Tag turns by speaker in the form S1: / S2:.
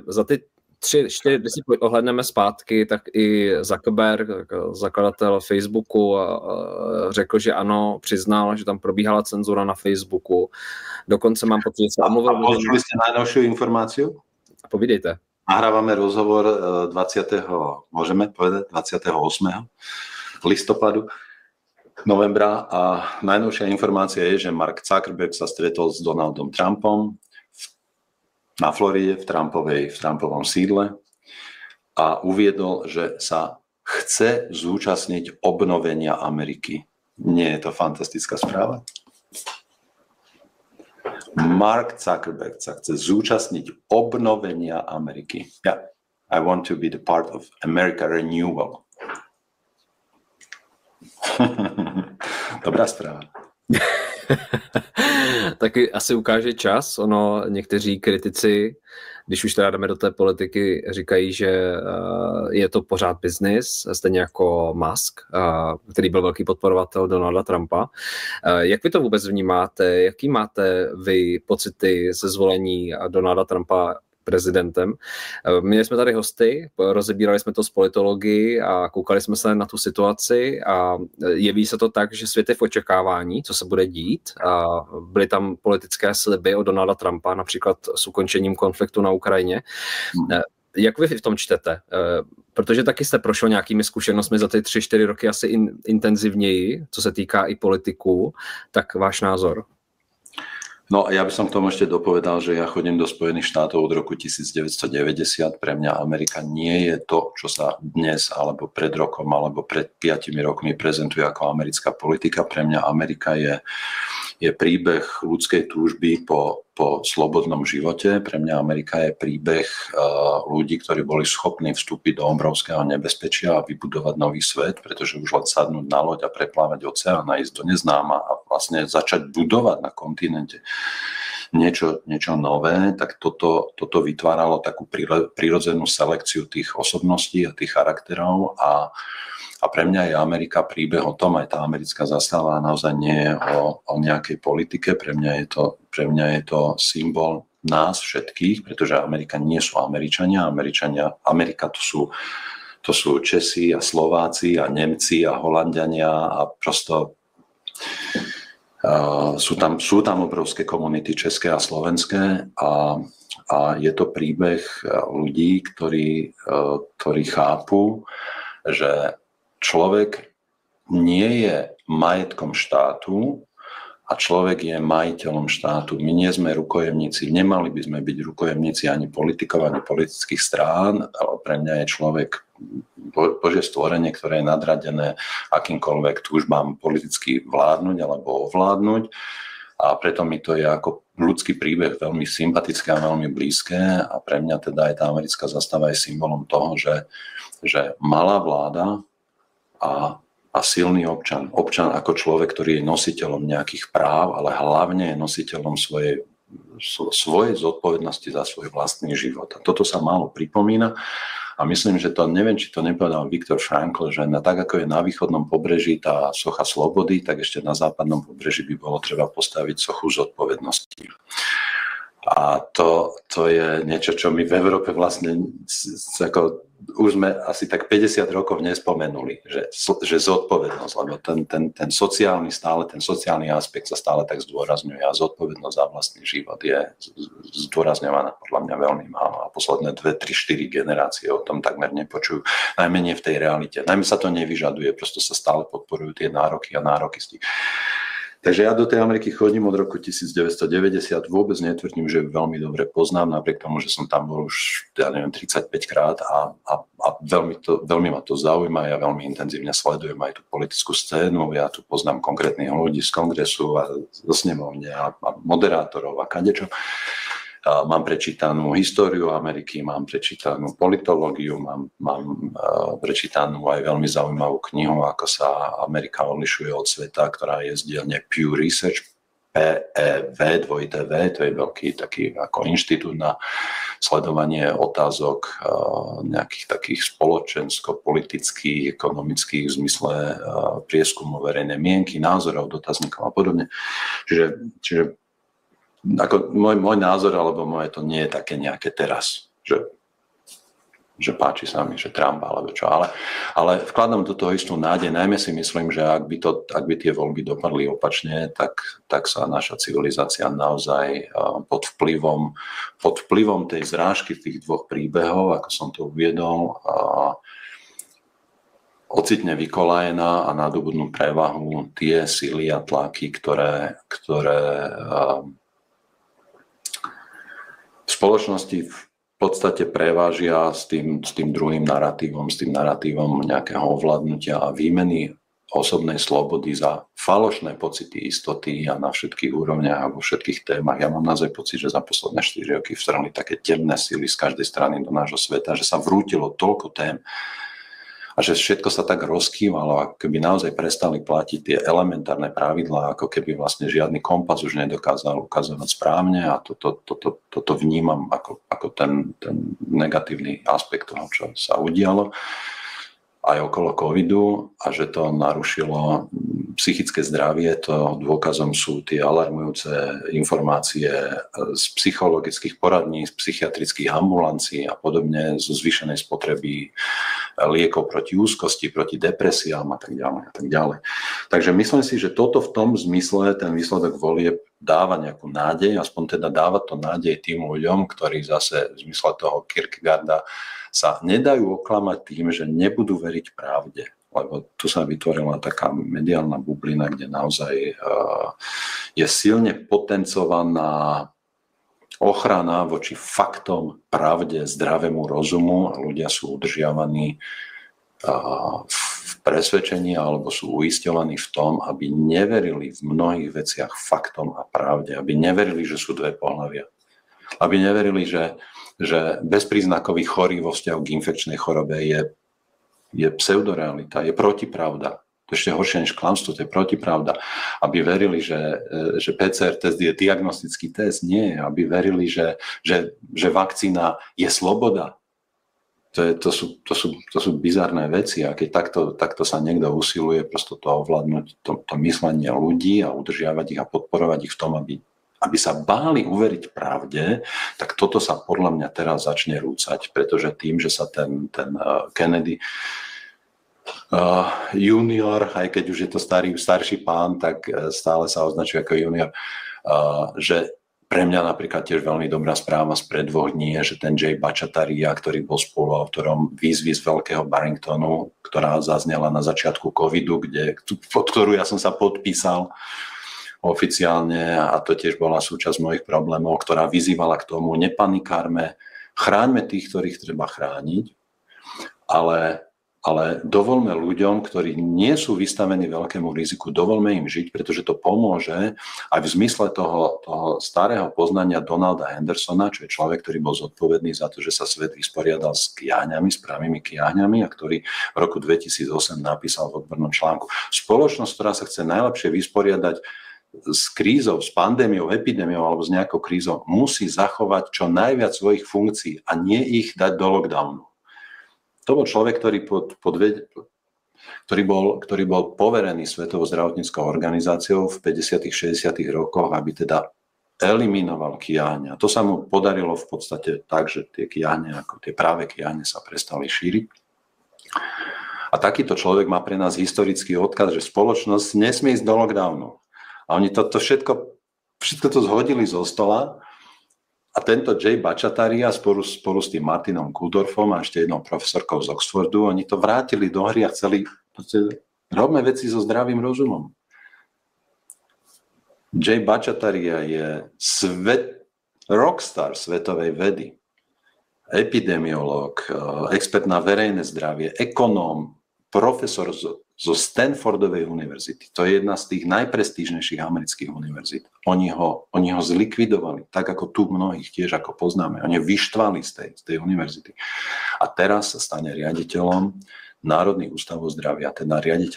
S1: za ty 3-4, když si ohledneme zpátky, tak i Zuckerberg, zakladatel Facebooku, řekl, že ano, přiznal, že tam probíhala cenzura na Facebooku. Dokonce mám pocit, že se omluvil.
S2: A počuli ste najnovšiu informáciu?
S1: Povídejte.
S2: Nahrávame rozhovor 28. listopadu, novembra a najnovšia informácia je, že Mark Zuckerberg sa stretol s Donaldom Trumpom na Floride v Trumpovom sídle a uviedol, že sa chce zúčastniť obnovenia Ameriky. Nie je to fantastická správa? Mark Zuckerberg sa chce zúčastniť obnovenia Ameriky. Yeah, I want to be the part of America renewal. Dobrá správa.
S1: Taky asi ukáže čas. Ono, někteří kritici, když už teda jdeme do té politiky, říkají, že je to pořád biznis, stejně jako Musk, který byl velký podporovatel Donalda Trumpa. Jak vy to vůbec vnímáte? Jaký máte vy pocity ze zvolení Donalda Trumpa prezidentem? Měli jsme tady hosty, rozebírali jsme to z politologii a koukali jsme se na tu situaci a jeví se to tak, že svět je v očekávání, co se bude dít. A byly tam politické sliby od Donalda Trumpa, například s ukončením konfliktu na Ukrajině. Jak vy v tom čtete? Protože taky jste prošel nějakými zkušenostmi za ty 3-4 roky asi intenzivněji, co se týká i politiků, tak váš názor?
S2: No ja by som k tomu ešte dopovedal, že ja chodím do Spojených štátov od roku 1990. Pre mňa Amerika nie je to, čo sa dnes, alebo pred rokom, alebo pred 5 rokmi prezentuje ako americká politika. Pre mňa Amerika je príbeh ľudskej túžby po slobodnom živote. Pre mňa Amerika je príbeh ľudí, ktorí boli schopní vstúpiť do obrovského nebezpečia a vybudovať nový svet, pretože už len sadnúť na loď a preplávať oceán a ísť do neznáma a vlastne začať budovať na kontinente niečo nové, tak toto vytváralo takú prirodzenú selekciu tých osobností a tých charakterov a pre mňa je Amerika príbeh o tom, aj tá americká zastava naozaj nie je o nejakej politike, pre mňa je to symbol nás všetkých, pretože Amerika nie sú Američania, Amerika to sú Česi a Slováci a Nemci a Holanďania a prosto sú tam obrovské komunity české a slovenské a je to príbeh ľudí, ktorí chápu, že človek nie je majetkom štátu a človek je majiteľom štátu. My nie sme rukojemníci, nemali by sme byť rukojemníci ani politikov, ani politických strán, ale pre mňa je človek Božie stvorenie, ktoré je nadradené akýmkoľvek túžbám politicky vládnuť alebo ovládnuť. A preto mi to je ako ľudský príbeh veľmi sympatické a veľmi blízke a pre mňa teda aj tá americká zastava je symbolom toho, že malá vláda a silný občan ako človek, ktorý je nositeľom nejakých práv, ale hlavne je nositeľom svojej zodpovednosti za svoj vlastný život. A toto sa málo pripomína a myslím, že to, neviem, či to nepovedal Viktor Frankl, že tak ako je na východnom pobreží tá socha slobody, tak ešte na západnom pobreží by bolo treba postaviť sochu zodpovednosti. A to je niečo, čo my v Európe vlastne už sme asi tak 50 rokov nespomenuli, že zodpovednosť, lebo ten sociálny aspekt sa stále tak zdôrazňuje a zodpovednosť za vlastný život je zdôrazňovaná podľa mňa veľmi málo a posledné 2, 3, 4 generácie o tom takmer nepočujú, najmenej v tej realite. Najmä sa to nevyžaduje, prosto sa stále podporujú tie nároky a nároky. Takže ja do tej Ameriky chodím od roku 1990, vôbec netvrdím, že ju veľmi dobre poznám, napriek tomu, že som tam bol už, 35 krát a veľmi ma to zaujíma, ja veľmi intenzívne sledujem aj tú politickú scénu, ja tu poznám konkrétnych ľudí z kongresu a zo snemovne a moderátorov a kadečo. Mám prečítanú históriu Ameriky, mám prečítanú politológiu, mám prečítanú aj veľmi zaujímavú knihu, ako sa Amerika odlišuje od sveta, ktorá je z dielne Pew Research, PEV, to je veľký taký ako inštitút na sledovanie otázok nejakých takých spoločensko-politických, ekonomických v zmysle prieskumu verejnej mienky, názorov, dotazníkov a podobne. Čiže ako môj názor, alebo moje to nie je také nejaké teraz že páči sa mi, že Trump alebo čo. Ale vkladám do toho istú nádej. Najmä si myslím, že ak by tie voľby dopadli opačne, tak sa naša civilizácia naozaj pod vplyvom tej zrážky tých dvoch príbehov, ako som to uviedol, ocitne vykolajená a nadobudnú prevahu tie sily a tlaky, ktoré v spoločnosti v podstate prevážia s tým druhým naratívom, s tým naratívom nejakého ovládnutia a výmeny osobnej slobody za falošné pocity istoty a na všetkých úrovniach a vo všetkých témach. Ja mám naozaj pocit, že za posledné 4 roky vstrhli také temné sily z každej strany do nášho sveta, že sa vrútilo toľko tém a že všetko sa tak rozkývalo, ako keby naozaj prestali platiť tie elementárne pravidlá, ako keby vlastne žiadny kompas už nedokázal ukazovať správne a toto vnímam ako ten negatívny aspekt toho, čo sa udialo aj okolo covidu a že to narušilo psychické zdravie. To dôkazom sú tie alarmujúce informácie z psychologických poradní, z psychiatrických ambulancií a podobne, zo zvýšenej spotreby liekov proti úzkosti, proti depresiám a tak ďalej a tak ďalej. Takže myslím si, že toto v tom zmysle, ten výsledok volieb dáva nejakú nádej, aspoň teda dáva to nádej tým ľuďom, ktorí zase v zmysle toho Kierkegaarda sa nedajú oklamať tým, že nebudú veriť pravde. Lebo tu sa vytvorila taká mediálna bublina, kde naozaj je silne potencovaná ochrana voči faktom, pravde, zdravému rozumu a ľudia sú udržiavaní v presvedčení alebo sú uisťovaní v tom, aby neverili v mnohých veciach faktom a pravde, aby neverili, že sú dve pohlavia. Aby neverili, že bezpríznakový chorý vo vzťahu k infekčnej chorobe je pseudorealita, je protipravda. To je ešte horšie než klamstvo, to je protipravda. Aby verili, že PCR test je diagnostický test, nie. Aby verili, že vakcína je sloboda. To sú bizarné veci a keď takto sa niekto usiluje prosto to ovládnuť, to myslenie ľudí a udržiavať ich a podporovať ich v tom, aby sa báli uveriť pravde, tak toto sa podľa mňa teraz začne rúcať, pretože tým, že sa ten Kennedy junior, aj keď už je to starší pán, tak stále sa označuje ako junior, že pre mňa napríklad tiež veľmi dobrá správa spred 2 dní je, že ten Jay Bhattacharya, ktorý bol spoluautorom výzvy z Veľkého Barringtonu, ktorá zaznela na začiatku covidu, pod ktorú ja som sa podpísal oficiálne a to tiež bola súčasť mojich problémov, ktorá vyzývala k tomu, nepanikárme, chráňme tých, ktorých treba chrániť, ale dovolme ľuďom, ktorí nie sú vystavení veľkému riziku, dovolme im žiť, pretože to pomôže aj v zmysle toho starého poznania Donalda Hendersona, čo je človek, ktorý bol zodpovedný za to, že sa svet vysporiadal s kiahňami, s pravými kiahňami a ktorý v roku 2008 napísal v odbornom článku. Spoločnosť, ktorá sa chce najlepšie vysporiadať s krízou, s pandémiou, epidémiou alebo s nejakou krízou, musí zachovať čo najviac svojich funkcií a nie ich dať do lockdownu. To bol človek, ktorý bol poverený Svetovou zdravotníckou organizáciou v 50. 60. rokoch, aby teda eliminoval kiahne. A to sa mu podarilo v podstate tak, že tie kiahne, ako tie práve kiahne sa prestali šíriť. A takýto človek má pre nás historický odkaz, že spoločnosť nesmie ísť do lockdownu. A oni toto všetko to zhodili zo stola a tento Jay Bhattacharya spolu s tým Martinom Kulldorfom a ešte jednou profesorkou z Oxfordu, oni to vrátili do hry a chceli, robme veci so zdravým rozumom. Jay Bhattacharya je rockstar svetovej vedy, epidemiológ, expert na verejné zdravie, ekonóm, profesor zo Stanfordovej univerzity. To je jedna z tých najprestížnejších amerických univerzít. Oni ho zlikvidovali, tak ako tu mnohých tiež, ako poznáme. Oni vyštvali z tej univerzity. A teraz sa stane riaditeľom Národných ústavov zdravia, teda riaditeľom